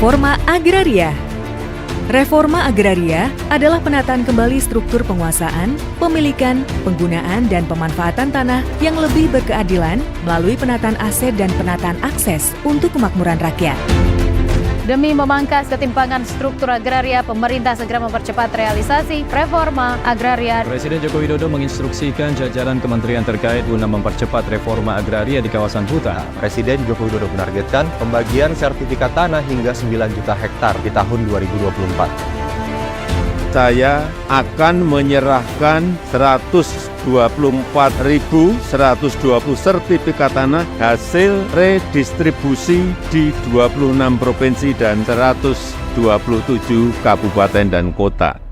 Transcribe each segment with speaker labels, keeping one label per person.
Speaker 1: Reforma Agraria. Reforma agraria adalah penataan kembali struktur penguasaan, pemilikan, penggunaan, dan pemanfaatan tanah yang lebih berkeadilan melalui penataan aset dan penataan akses untuk kemakmuran rakyat.
Speaker 2: Demi memangkas ketimpangan struktur agraria, pemerintah segera mempercepat realisasi reforma agraria.
Speaker 3: Presiden Joko Widodo menginstruksikan jajaran kementerian terkait guna mempercepat reforma agraria di kawasan hutan.
Speaker 4: Presiden Joko Widodo menargetkan pembagian sertifikat tanah hingga 9 juta hektar di tahun 2024.
Speaker 5: Saya akan menyerahkan 124.120 sertifikat tanah hasil redistribusi di 26 provinsi dan 127 kabupaten dan kota.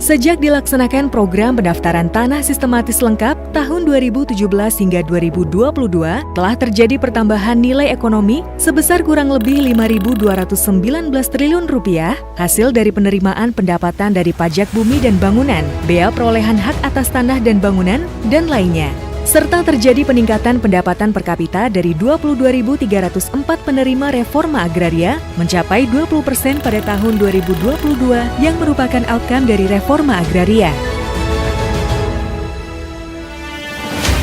Speaker 1: Sejak dilaksanakan program pendaftaran tanah sistematis lengkap tahun 2017 hingga 2022, telah terjadi pertambahan nilai ekonomi sebesar kurang lebih Rp5.219 triliun hasil dari penerimaan pendapatan dari pajak bumi dan bangunan, bea perolehan hak atas tanah dan bangunan, dan lainnya. Serta terjadi peningkatan pendapatan per kapita dari 22.304 penerima reforma agraria mencapai 20% pada tahun 2022 yang merupakan outcome dari reforma agraria.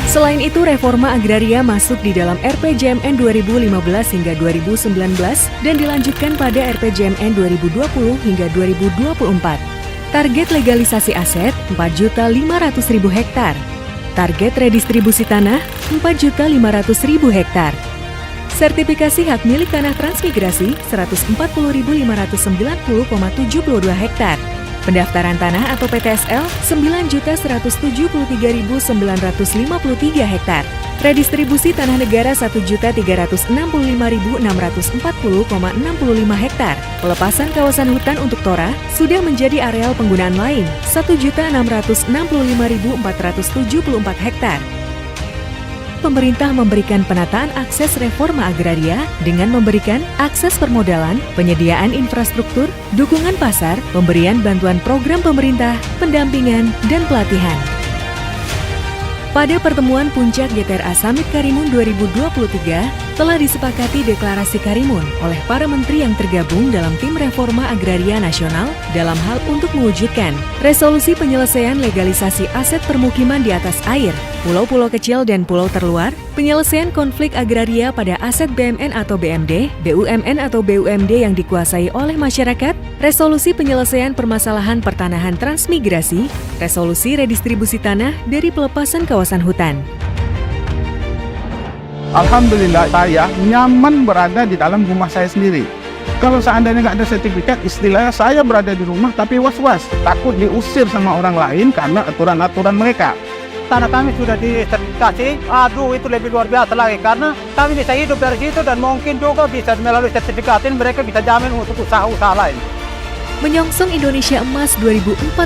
Speaker 1: Selain itu, reforma agraria masuk di dalam RPJMN 2015 hingga 2019 dan dilanjutkan pada RPJMN 2020 hingga 2024. Target legalisasi aset 4.500.000 hektar. Target redistribusi tanah 4.500.000 hektar. Sertifikasi hak milik tanah transmigrasi 140.590,72 hektar. Pendaftaran tanah atau PTSL 9.173.953 hektar. Redistribusi tanah negara 1.365.640,65 hektar. Pelepasan kawasan hutan untuk Tora sudah menjadi areal penggunaan lain 1.665.474 hektar. Pemerintah memberikan penataan akses reforma agraria dengan memberikan akses permodalan, penyediaan infrastruktur, dukungan pasar, pemberian bantuan program pemerintah, pendampingan, dan pelatihan. Pada pertemuan puncak GTRA Summit Karimun 2023, telah disepakati deklarasi Karimun oleh para menteri yang tergabung dalam tim reforma agraria nasional dalam hal untuk mewujudkan resolusi penyelesaian legalisasi aset permukiman di atas air, pulau-pulau kecil dan pulau terluar, penyelesaian konflik agraria pada aset BMN atau BMD, BUMN atau BUMD yang dikuasai oleh masyarakat, resolusi penyelesaian permasalahan pertanahan transmigrasi, resolusi redistribusi tanah dari pelepasan kawasan hutan.
Speaker 6: Alhamdulillah saya nyaman berada di dalam rumah saya sendiri. Kalau seandainya nggak ada sertifikat, istilahnya saya berada di rumah tapi was-was, takut diusir sama orang lain karena aturan-aturan mereka.
Speaker 7: Tanah kami sudah disertifikasi, itu lebih luar biasa lagi karena kami bisa hidup dari situ dan mungkin juga bisa melalui sertifikatin mereka bisa jamin untuk usaha-usaha lain.
Speaker 1: Menyongsong Indonesia Emas 2045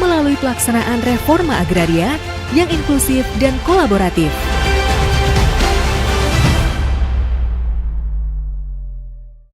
Speaker 1: melalui pelaksanaan reforma agraria yang inklusif dan kolaboratif.